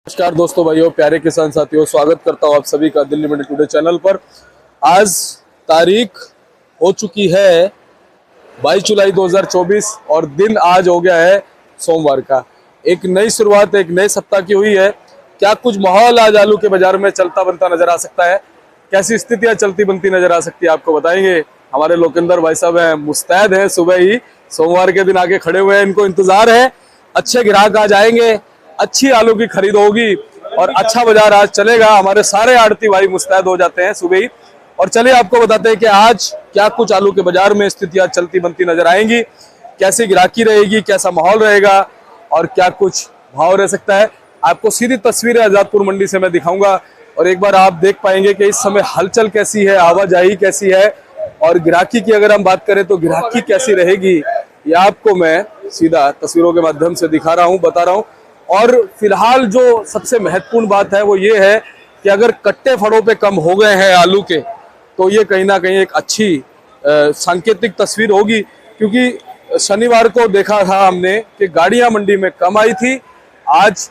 नमस्कार दोस्तों, भाइयों, प्यारे किसान साथियों, स्वागत करता हूं आप सभी का दिल्ली मंडी टुडे चैनल पर। आज तारीख हो चुकी है 22 जुलाई 2024 और दिन आज हो गया है सोमवार का। एक नई शुरुआत एक नए सप्ताह की हुई है। क्या कुछ माहौल आज आलू के बाजार में चलता बनता नजर आ सकता है, कैसी स्थितियां चलती बनती नजर आ सकती है, आपको बताएंगे। हमारे लोकेंद्र भाई साहब हैं, मुस्तैद है, सुबह ही सोमवार के दिन आके खड़े हुए हैं। इनको इंतजार है, अच्छे ग्राहक आज आएंगे, अच्छी आलू की खरीद होगी और अच्छा बाजार आज चलेगा। हमारे सारे आड़ती भाई मुस्तैद हो जाते हैं सुबह ही। और चलिए आपको बताते हैं कि आज क्या कुछ आलू के बाजार में स्थितियां चलती बनती नजर आएंगी, कैसी ग्राहकी रहेगी, कैसा माहौल रहेगा और क्या कुछ भाव रह सकता है। आपको सीधी तस्वीरें आजादपुर मंडी से मैं दिखाऊंगा और एक बार आप देख पाएंगे कि इस समय हलचल कैसी है, आवाजाही कैसी है और ग्राहकी की अगर हम बात करें तो ग्राहकी कैसी रहेगी, ये आपको मैं सीधा तस्वीरों के माध्यम से दिखा रहा हूँ, बता रहा हूँ। और फिलहाल जो सबसे महत्वपूर्ण बात है वो ये है कि अगर कट्टे फड़ों पे कम हो गए हैं आलू के, तो ये कहीं ना कहीं एक अच्छी सांकेतिक तस्वीर होगी। क्योंकि शनिवार को देखा था हमने कि गाड़ियां मंडी में कम आई थी। आज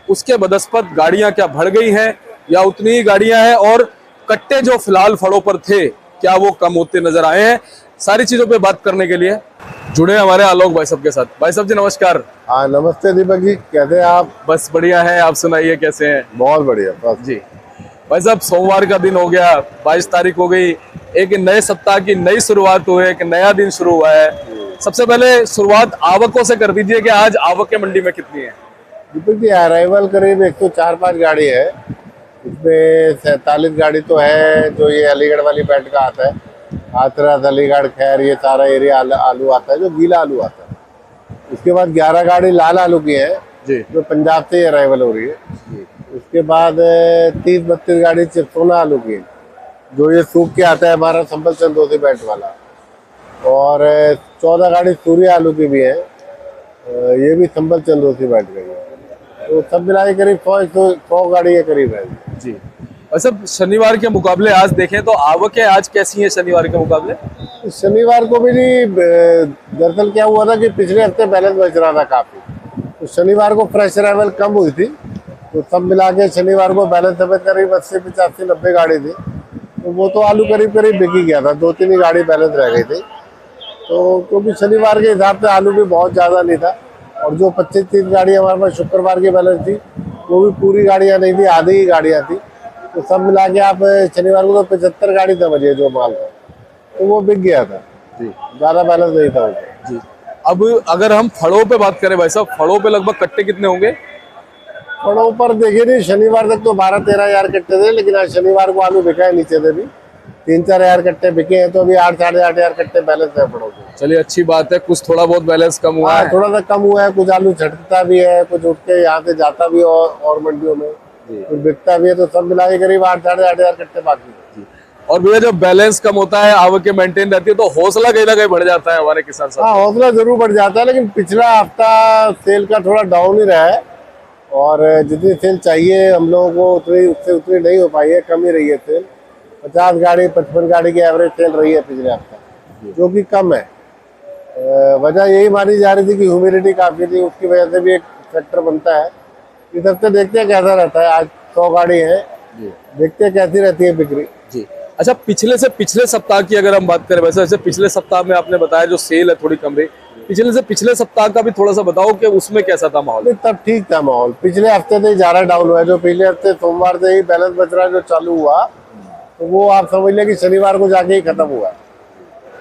उसके बदस्पत गाड़ियां क्या बढ़ गई हैं या उतनी ही गाड़ियां हैं, और कट्टे जो फिलहाल फड़ों पर थे क्या वो कम होते नजर आए हैं। सारी चीजों पे बात करने के लिए जुड़े हमारे आलोक भाई साहब के साथ। भाई साहब जी नमस्कार। हाँ नमस्ते दीपक जी, कैसे हैं आप? बस बढ़िया है, आप सुनाइए कैसे हैं? बहुत बढ़िया बस जी भाई साहब, सोमवार का दिन हो गया, 22 तारीख हो गई, एक नए सप्ताह की नई शुरुआत हुई है, एक नया दिन शुरू हुआ है। सबसे पहले शुरुआत आवकों से कर दीजिए कि आज आवकें मंडी में कितनी है? दीपक जी, अराइवल करीब 104-5 गाड़ी है। इसमें 47 गाड़ी तो है जो ये अलीगढ़ वाली बेल्ट का आता है, हाथरस, अलीगढ़, खैर, ये सारा एरिया आलू आता है जो गीला आलू आता है। उसके बाद 11 गाड़ी लाल आलू की है जी, जो पंजाब से अराइवल हो रही है। उसके बाद 30-32 गाड़ी चिप्सोना आलू की है जो ये सूख के आता है हमारा संभल चंदोसी बेल्ट वाला। और 14 गाड़ी सूर्य आलू की भी है, ये भी संभल चंदोसी बेल्ट का ही है। तो सब मिला के करीब 100 गाड़ी के करीब है जी। और सब शनिवार के मुकाबले आज देखें तो आवकें आज कैसी हैं शनिवार के मुकाबले? शनिवार को भी नहीं, दरअसल क्या हुआ था कि पिछले हफ्ते बैलेंस बच रहा था काफी, तो शनिवार को फ्रेश अराइवल कम हुई थी, तो सब मिला के शनिवार को बैलेंस हमें करीब 80-85-90 गाड़ी थी। तो वो तो आलू करीब करीब बिक ही गया था, 2-3 ही गाड़ी बैलेंस रह गई थी। तो क्योंकि शनिवार के हिसाब से आलू भी बहुत ज़्यादा नहीं था, और जो 25-30 गाड़ी हमारे पास शुक्रवार की बैलेंस थी वो भी पूरी गाड़ियाँ नहीं थी, आधी ही गाड़ियाँ थी। तो सब मिला के आप शनिवार को तो 75 गाड़ी समझिए जो माल था, तो वो बिक गया था जी, ज़्यादा बैलेंस नहीं था उसका जी। अब अगर हम फड़ों पे बात करें भाई साहब, फड़ों पे लगभग कट्टे कितने होंगे? फड़ों पर देखिए नहीं, शनिवार तक तो 12-13 हज़ार कट्टे थे, लेकिन आज शनिवार को आलू बिका है नीचे से भी 3-4 हज़ार कट्टे बिके हैं, तो अभी 8-8.5 हज़ार कट्टे बैलेंस है फड़ों के। चलिए अच्छी बात है, कुछ थोड़ा बहुत बैलेंस कम हुआ है। थोड़ा सा कम हुआ है, कुछ आलू छटता भी है, कुछ उठ के यहाँ से जाता भी है और मंडियों में कुछ बिकता भी है, तो सब मिला के करीब 8-8.5 हज़ार कट्टे बाकी है। और भैया जब बैलेंस कम होता है, आवकें मेंटेन रहती है, तो हौसला कहीं ना कहीं बढ़ जाता है हमारे किसान साहब। हाँ, हौसला जरूर बढ़ जाता है, लेकिन पिछला हफ्ता सेल का थोड़ा डाउन ही रहा है, और जितनी सेल चाहिए हम लोगों को उतनी नहीं हो पाई है, कम ही रही है सेल। 50 गाड़ी 55 गाड़ी की एवरेज सेल रही है पिछले हफ्ता, जो कि कम है। वजह यही मानी जा रही थी कि ह्यूमिडिटी काफी थी, उसकी वजह से भी एक फैक्टर बनता है। इस हफ्ते देखते हैं कैसा रहता है। आज 100 गाड़ी है, देखते हैं कैसी रहती है बिक्री जी। अच्छा, पिछले से पिछले सप्ताह की अगर हम बात करें, वैसे पिछले सप्ताह में आपने बताया जो सेल है थोड़ी कम रही, पिछले से पिछले सप्ताह का भी थोड़ा सा बताओ कि उसमें कैसा था माहौल? तब ठीक था माहौल, पिछले हफ्ते से ज्यादा डाउन हुआ है। जो पिछले हफ्ते सोमवार से ही बैलेंस बच रहा जो चालू हुआ, तो वो आप समझ लें कि शनिवार को जाके ही खत्म हुआ।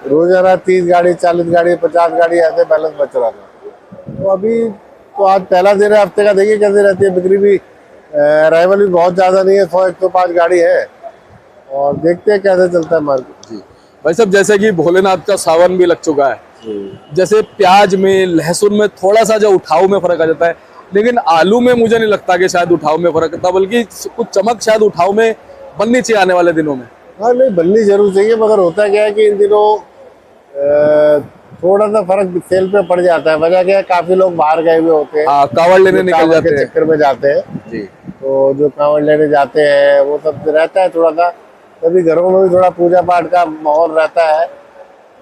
रोजाना 30 गाड़ी 40 गाड़ी 50 गाड़ी ऐसे बैलेंस बच रहा था। तो अभी तो आज पहला दिन है हफ्ते का, देखिए कैसे रहती है बिक्री भी। अराइवल भी बहुत ज्यादा नहीं है, 100-105 गाड़ी है, और देखते हैं कैसे चलता है मार्केट। जी भाई साहब, जैसे कि भोलेनाथ का सावन भी लग चुका है, जैसे प्याज में, लहसुन में थोड़ा सा जो उठाव में फर्क आ जाता है, लेकिन आलू में मुझे नहीं लगता कि शायद उठाव में फर्क आता, बल्कि कुछ चमक शायद उठाव में बननी चाहिए आने वाले दिनों में। हाँ नहीं, बननी जरूर चाहिए, मगर होता क्या है कि इन दिनों थोड़ा सा फर्क सेल पे पड़ जाता है। वजह क्या है, काफी लोग बाहर गए हुए होते हैं, कावड़ लेने निकल जाते हैं, चक्कर में जाते हैं जी। तो जो कावड़ लेने जाते हैं वो सब रहता है थोड़ा सा, तभी घरों में भी थोड़ा पूजा पाठ का माहौल रहता है।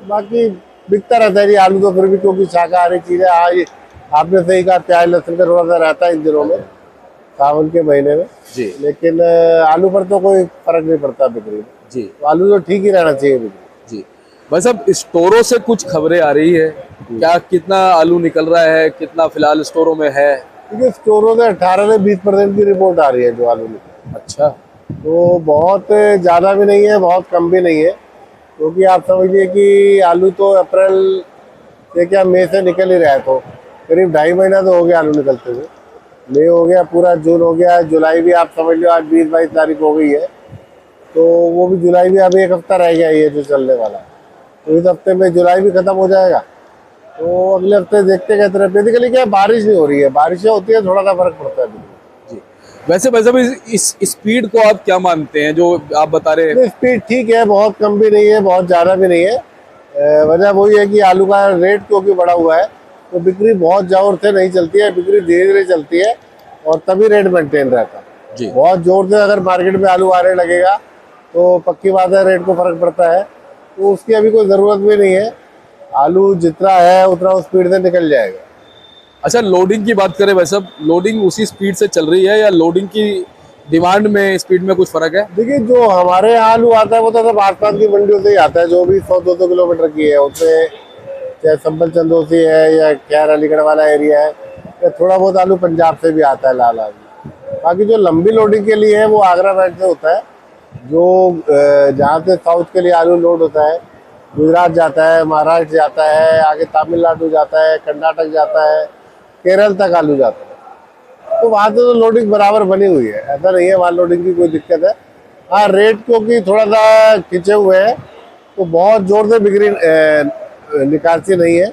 बाकी बिकता रहता है जी आलू तो फिर भी, क्योंकि शाकाहारी चीज है। आज आपने सही कहा, प्याज लहसुन का थोड़ा सा रहता है इन दिनों में, सावन के महीने में। जी लेकिन आलू पर तो कोई फर्क नहीं पड़ता बिक्री में। जी तो आलू तो ठीक ही रहना चाहिए बिक्री। जी। भाई साहब, स्टोरों से कुछ खबरें आ रही है क्या, कितना आलू निकल रहा है, कितना फिलहाल स्टोरों में है? क्योंकि स्टोरों से 18 से 20% की रिपोर्ट आ रही है जो आलू निकले। अच्छा। तो बहुत ज़्यादा भी नहीं है, बहुत कम भी नहीं है। क्योंकि आप समझिए कि आलू तो अप्रैल से क्या मई से निकल ही रहा है, तो करीब 2.5 महीना तो हो गया आलू निकलते हुए। मई हो गया, पूरा जून हो गया, जुलाई भी आप समझ लो आज 20-22 तारीख हो गई है। तो वो भी जुलाई भी अभी 1 हफ्ता रह गया ये जो चलने वाला है। तो इस हफ्ते में जुलाई भी खत्म हो जाएगा। तो अगले हफ्ते देखते क्या तरह। बेसिकली क्या है, बारिश नहीं हो रही है, बारिशें होती है थोड़ा सा फर्क पड़ता है। जी। वैसे भाई साहब, इस स्पीड को आप क्या मानते हैं जो आप बता रहे हैं? स्पीड ठीक है, बहुत कम भी नहीं है, बहुत ज़्यादा भी नहीं है। वजह वही है कि आलू का रेट क्योंकि बढ़ा हुआ है, तो बिक्री बहुत जोर से नहीं चलती है, बिक्री धीरे धीरे चलती है और तभी रेट मेंटेन रहता है। जी बहुत जोर से अगर मार्केट में आलू आने लगेगा तो पक्की बात है रेट को फर्क पड़ता है। तो उसकी अभी कोई ज़रूरत भी नहीं है। आलू जितना है उतना उस स्पीड से निकल जाएगा। अच्छा, लोडिंग की बात करें भाई साहब, लोडिंग उसी स्पीड से चल रही है या लोडिंग की डिमांड में स्पीड में कुछ फर्क है? देखिए, जो हमारे यहाँ आलू आता है वो तो सब आसपास की मंडियों से ही आता है, जो भी 100-200 किलोमीटर की है। उसमें चाहे संभल चंदोसी है या खैर अलीगढ़ वाला एरिया है, या थोड़ा बहुत आलू पंजाब से भी आता है, लाल आलू। बाकी जो लंबी लोडिंग के लिए है वो आगरा बैट से होता है। जो जहाँ से साउथ के लिए आलू लोड होता है, गुजरात जाता है, महाराष्ट्र जाता है, आगे तमिलनाडु जाता है, कर्नाटक जाता है, केरल तक आलू जाता है। तो वहाँ से तो लोडिंग बराबर बनी हुई है, ऐसा नहीं है वहाँ लोडिंग की कोई दिक्कत है। हाँ, रेट क्योंकि थोड़ा सा खिंचे हुए हैं तो बहुत जोर से बिक्री निकासी नहीं है।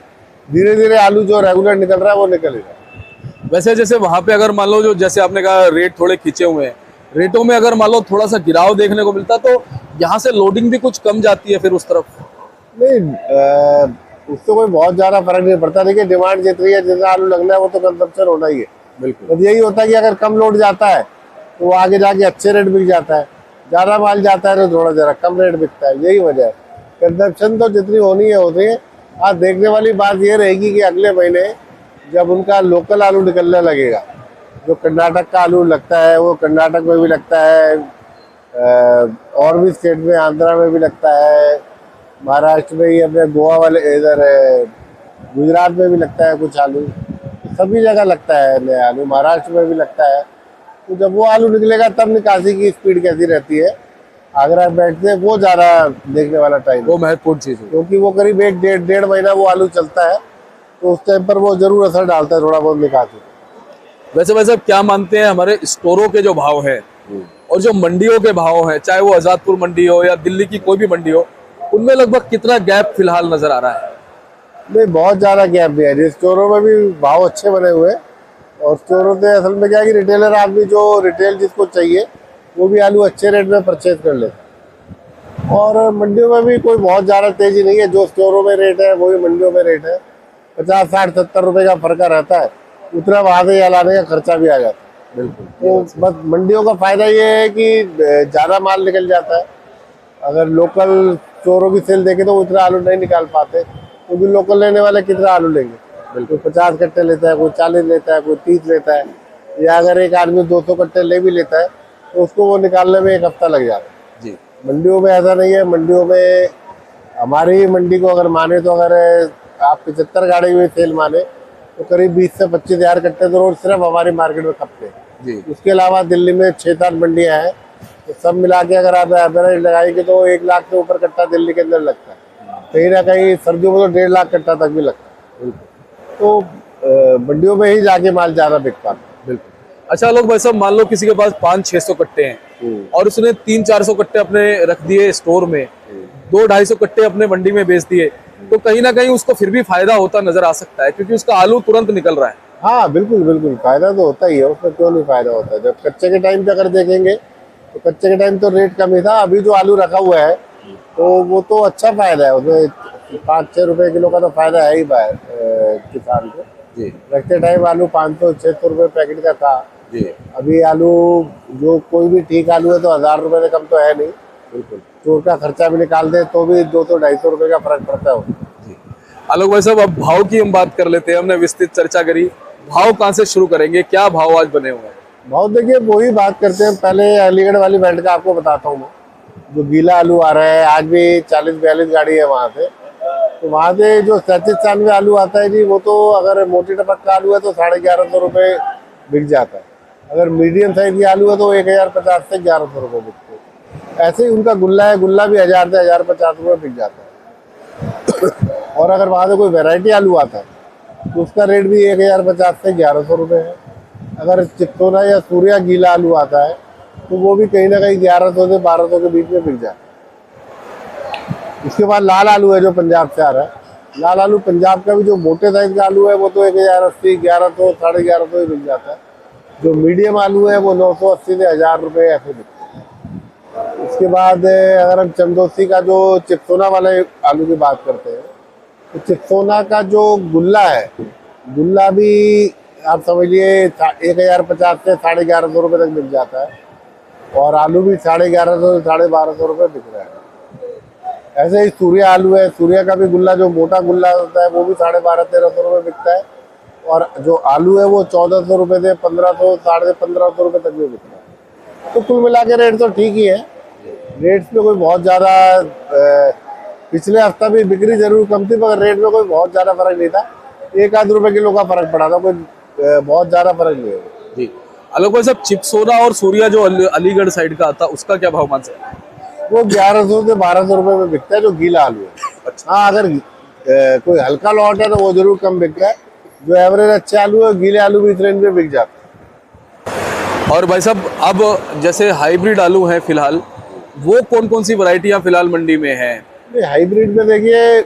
धीरे धीरे आलू जो रेगुलर निकल रहा है वो निकल ही रहा है। वैसे जैसे वहां पे अगर मान लो, जो जैसे आपने कहा रेट थोड़े खींचे हुए हैं, रेटों में अगर मान लो थोड़ा सा गिराव देखने को मिलता तो यहाँ से लोडिंग भी कुछ कम जाती है फिर उस तरफ? नहीं, उससे कोई बहुत ज़्यादा फर्क नहीं पड़ता। देखिए, डिमांड जितनी है, जितना आलू लगना है वो तो कंजप्शन होना ही है। बिल्कुल। तो यही होता है कि अगर कम लोड जाता है तो वो आगे जाके अच्छे रेट बिक जाता है, ज़्यादा माल जाता है तो थोड़ा ज़रा कम रेट बिकता है। यही वजह है। कंजप्शन तो जितनी होनी है होती है। हाँ, देखने वाली बात ये रहेगी कि अगले महीने जब उनका लोकल आलू निकलने लगेगा, जो कर्नाटक का आलू लगता है वो कर्नाटक में भी लगता है, और भी स्टेट में, आंध्रा में भी लगता है, महाराष्ट्र में ही अपने गोवा वाले इधर गुजरात में भी लगता है कुछ आलू, सभी जगह लगता है नया आलू, महाराष्ट्र में भी लगता है। तो जब वो आलू निकलेगा तब निकासी की स्पीड कैसी रहती है, आगरा बैठते हैं, वो ज़्यादा देखने वाला टाइम वो महत्वपूर्ण चीज है। क्योंकि वो करीब 1-1.5 महीना वो आलू चलता है। तो उस टाइम पर वो जरूर असर डालता है थोड़ा बहुत निकासी। वैसे वैसे क्या मानते हैं, हमारे स्टोरों के जो भाव है और जो मंडियों के भाव है, चाहे वो आजादपुर मंडी हो या दिल्ली की कोई भी मंडी हो, उनमें लगभग कितना गैप फिलहाल नजर आ रहा है? नहीं, बहुत ज़्यादा गैप भी है। स्टोरों में भी भाव अच्छे बने हुए हैं। और स्टोरों से असल में क्या है कि रिटेलर आदमी जो रिटेल जिसको चाहिए वो भी आलू अच्छे रेट में परचेज कर लेते हैं। और मंडियों में भी कोई बहुत ज़्यादा तेज़ी नहीं है। जो स्टोरों में रेट है वही मंडियों में रेट है। 50, 60, 70 रुपये का फर्क रहता है। उतना वहाँ से लाने का खर्चा भी आ जाता है। बिल्कुल। तो बस मंडियों का फायदा ये है कि ज़्यादा माल निकल जाता है। अगर लोकल स्टोरों की सेल देखें तो उतना आलू नहीं निकाल पाते, क्योंकि लोकल लेने वाले कितना आलू लेंगे? बिल्कुल, 50 कट्टे लेता है, कोई 40 लेता है, कोई 30 लेता है। या अगर एक आदमी 200 कट्टे ले भी लेता है तो उसको वो निकालने में 1 हफ्ता लग जाता है। जी। मंडियों में ऐसा नहीं है। मंडियों में हमारी मंडी को अगर माने तो अगर आप 75 गाड़ी में सेल माने तो करीब 20 से 25 हज़ार कट्टे तो रोज सिर्फ हमारी मार्केट में खपते हैं। जी। उसके अलावा दिल्ली में 6-7 मंडियाँ हैं, तो सब मिला के अगर आप एवरेज लगाएंगे तो 1 लाख से ऊपर कट्टा दिल्ली के अंदर लगता है। कहीं ना कहीं सर्दियों में तो 1.5 लाख कट्टा तक भी लगता है। तो मंडियों में ही जाके माल ज़्यादा बिकता है। बिल्कुल। अच्छा लोग, भाई साहब मान लो किसी के पास 500-600 कट्टे हैं और उसने 300-400 कट्टे अपने रख दिए स्टोर में, 200-250 कट्टे अपने मंडी में बेच दिए, तो कहीं ना कहीं उसको फिर भी फायदा होता नजर आ सकता है क्योंकि उसका आलू तुरंत निकल रहा है। हाँ, बिल्कुल बिल्कुल, फायदा तो होता ही है उसमें, क्यों नहीं फायदा होता है। जब कच्चे के टाइम पे अगर देखेंगे तो कच्चे के टाइम तो रेट कम ही था। अभी जो आलू रखा हुआ है तो वो तो अच्छा फायदा है, उसमें 5-6 रुपए किलो का तो फायदा है ही किसान को। जी। रखते टाइम आलू 500-600 रुपये पैकेट का था। जी। अभी आलू जो कोई भी ठीक आलू है तो 1000 रुपये से कम तो है नहीं। बिल्कुल। चोर का खर्चा भी निकाल दे तो भी 200-250 रुपये का फर्क पड़ता है। जी। आलोक भाई साहब, अब भाव की हम बात कर लेते हैं। हमने विस्तृत चर्चा करी, भाव कहाँ से शुरू करेंगे, क्या भाव आज बने हुए हैं? बहुत देखिए वही बात करते हैं। पहले अलीगढ़ वाली बेल्ट का आपको बताता हूँ मैं, जो गीला आलू आ रहा है आज भी 40-42 गाड़ी है वहाँ से। तो वहाँ से जो 37-96 आलू आता है जी, वो तो अगर मोटी टपक का आलू है तो 1150 रुपये बिक जाता है। अगर मीडियम साइज की आलू है तो 1050 से 1100 रुपये बिकते हैं। ऐसे ही उनका गुल्ला है, गुल्ला भी 1000 से 1050 रुपये बिक जाता है। और अगर वहाँ से कोई वैरायटी आलू आता है तो उसका रेट भी 1050 से 1100 रुपये है। अगर चित्तोना या सूर्या गीला आलू आता है तो वो भी कहीं ना कहीं 1100 से 1200 के बीच में बिक जाता है। उसके बाद लाल आलू है जो पंजाब से आ रहा है। लाल आलू पंजाब का भी जो मोटे साइज का आलू है वो तो 1080, 1100, 1150 ही बिक जाता है। जो मीडियम आलू है वो 980 से 1000 रुपये ऐसे बिकते हैं। उसके बाद अगर हम चंदोसी का जो चित्तोना वाले आलू की बात करते हैं तो चित्तोना का जो गुल्ला है, गुल्ला भी आप समझिए 1050 से 1150 रुपये तक बिक जाता है। और आलू भी 1150 से 1250 रुपये बिक रहा है। ऐसे ही सूर्या आलू है, सूर्या का भी गुल्ला जो मोटा गुल्ला होता है वो भी 1250-1300 रुपये बिकता है। और जो आलू है वो 1400 रुपये से 1500, 1550 रुपये तक भी बिकता है। तो कुल मिला के रेट तो ठीक ही है। रेट्स में कोई बहुत ज़्यादा पिछले हफ्ता भी बिक्री जरूर कम थी मगर रेट में कोई बहुत ज़्यादा फर्क नहीं था। 1-आध रुपये किलो का फर्क पड़ा था, कोई बहुत ज़्यादा फर्क नहीं है जी। आलोक भाई साहब, चिप्सोना और सूर्या जो अलीगढ़ साइड का आता है उसका क्या भाव मान सकते हैं? वो 1100 से 1200 रुपये में बिकता है जो गीला आलू है। हाँ, अगर कोई हल्का लॉट है तो वो जरूर कम बिकता है। जो एवरेज अच्छे आलू है, गीले आलू भी इस रेंज में बिक जाते हैं। और भाई साहब, अब जैसे हाइब्रिड आलू हैं फिलहाल, वो कौन कौन सी वैरायटियां फिलहाल मंडी में हैं? हाइब्रिड में देखिए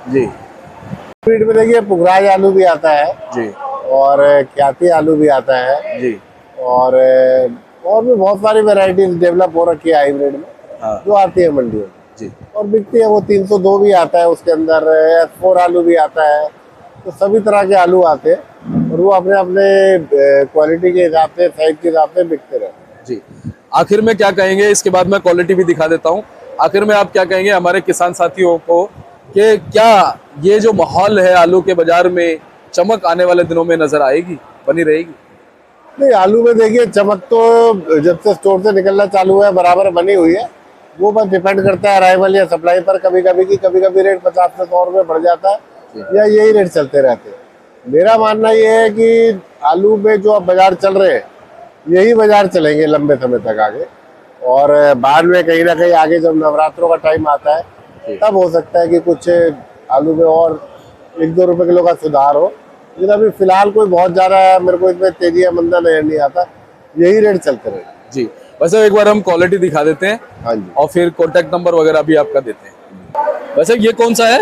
जी, हाइब्रिड में देखिए पुखराज आलू भी आता है जी, और ख्याति आलू भी आता है जी। और भी बहुत सारी वैरायटीज डेवलप हो रखी है हाइब्रिड में, हाँ जो आती है मंडियों में जी। और बिकती है। वो 302 भी आता है, उसके अंदर S4 आलू भी आता है। तो सभी तरह के आलू आते हैं और वो अपने अपने क्वालिटी के हिसाब से, साइज के हिसाब से बिकते रहते हैं जी। आखिर में क्या कहेंगे, इसके बाद मैं क्वालिटी भी दिखा देता हूँ। आखिर में आप क्या कहेंगे हमारे किसान साथियों को कि क्या ये जो माहौल है आलू के बाजार में, चमक आने वाले दिनों में नजर आएगी, बनी रहेगी? नहीं, आलू में देखिए चमक तो जब से स्टोर से निकलना चालू है बराबर बनी हुई है। वो बस डिपेंड करता है अराइवल या सप्लाई पर। कभी कभी रेट 50 से 100 रुपये बढ़ जाता है या यही रेट चलते रहते हैं। मेरा मानना ये है कि आलू में जो अब बाजार चल रहे हैं यही बाजार चलेंगे लंबे समय तक आगे। और बाद में कहीं ना कहीं आगे जब नवरात्रों का टाइम आता है तब हो सकता है कि कुछ आलू में और 1-2 रुपये किलो का सुधार हो। लेकिन अभी फिलहाल कोई बहुत ज्यादा मेरे को इसमें तेजी या मंदा नजर नहीं आता, यही रेट चलते रहे जी। वैसे एक बार हम क्वालिटी दिखा देते हैं। हाँ जी। और फिर कॉन्टेक्ट नंबर वगैरह भी आपका देते हैं। वैसे ये कौन सा है?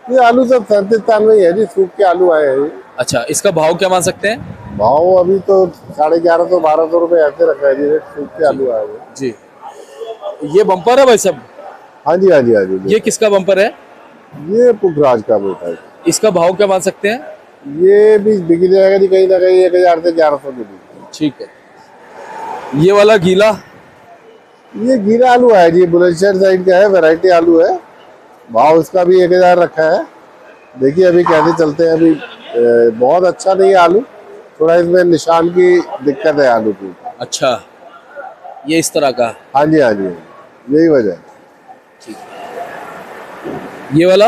ये आलू सब 37-93 है जी, सूख के आलू आए हैं ये। अच्छा, इसका भाव क्या मान सकते हैं? भाव अभी तो 1150-1200 रुपये ऐसे रखा है जी रेट, सूख के आलू आए हैं जी। ये बम्पर है भाई साहब? हाँ जी, हाँ जी, हाँ जी। ये किसका बम्पर है? ये पुखराज का बेटा है। इसका भाव क्या मान सकते हैं? ये भी बिक जाएगा जी कहीं ना कहीं 1000 से 1100 के बीच। ठीक है। ये वाला गीला? ये गीला आलू है जी, बुलंदशहर साइड का है, वैरायटी आलू है। भाव इसका भी 1000 रखा है। देखिए अभी कैसे चलते हैं। अभी बहुत अच्छा नहीं है आलू, थोड़ा इसमें निशान की दिक्कत है आलू की। अच्छा, ये इस तरह का? हाँ जी, हाँ जी, यही वजह है। ये वाला?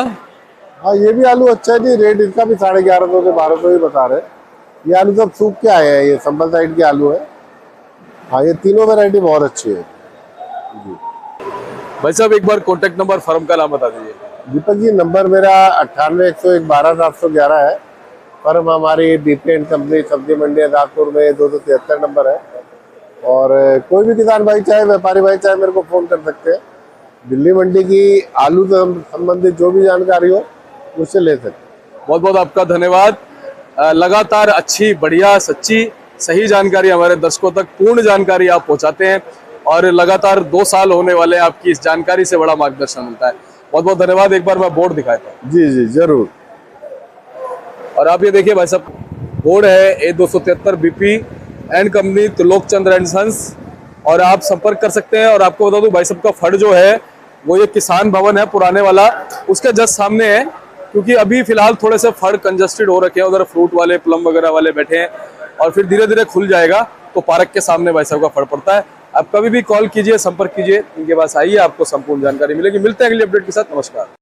हाँ, ये भी आलू अच्छा है जी। रेट इसका भी 1150 से 1200 ही बता रहे हैं। ये आलू सब सूख के आए हैं, ये संभल साइड के आलू है। हाँ, ये तीनों वैरायटी बहुत अच्छी है जी। भाई साहब एक बार कॉन्टेक्ट नंबर फर्म का नाम बता दीजिए। दीपक जी, नंबर मेरा 98-101-12-711 है। फर्म हमारी बीपी एंड कंपनी, सब्जी मंडी आजादपुर में 273 नंबर है। और कोई भी किसान भाई चाहे व्यापारी भाई चाहे मेरे को फोन कर सकते हैं। दिल्ली मंडी की आलू से संबंधित जो भी जानकारी हो मुझसे ले सकते हैं। बहुत बहुत आपका धन्यवाद। लगातार अच्छी, बढ़िया, सच्ची, सही जानकारी हमारे दर्शकों तक, पूर्ण जानकारी आप पहुंचाते हैं और लगातार 2 साल होने वाले आपकी इस जानकारी से बड़ा मार्गदर्शन मिलता है। बहुत बहुत धन्यवाद। एक बार मैं बोर्ड दिखाता हूँ। जी जी जरूर। और आप ये देखिए भाई साहब, बोर्ड है A273 BP and company, Trilok Chandra and sons. और आप संपर्क कर सकते हैं। और आपको बता दूं भाई साहब का फड़ जो है वो ये किसान भवन है पुराने वाला, उसके जस्ट सामने है। क्योंकि अभी फिलहाल थोड़े से फड़ कंजस्टेड हो रखे हैं, उधर फ्रूट वाले, प्लम वगैरह वाले बैठे हैं। और फिर धीरे धीरे खुल जाएगा। तो पार्क के सामने भाई साहब का फड़ पड़ता है। आप कभी भी कॉल कीजिए, संपर्क कीजिए, इनके पास आइए, आपको संपूर्ण जानकारी मिलेगी। मिलते हैं अगली अपडेट के साथ। नमस्कार।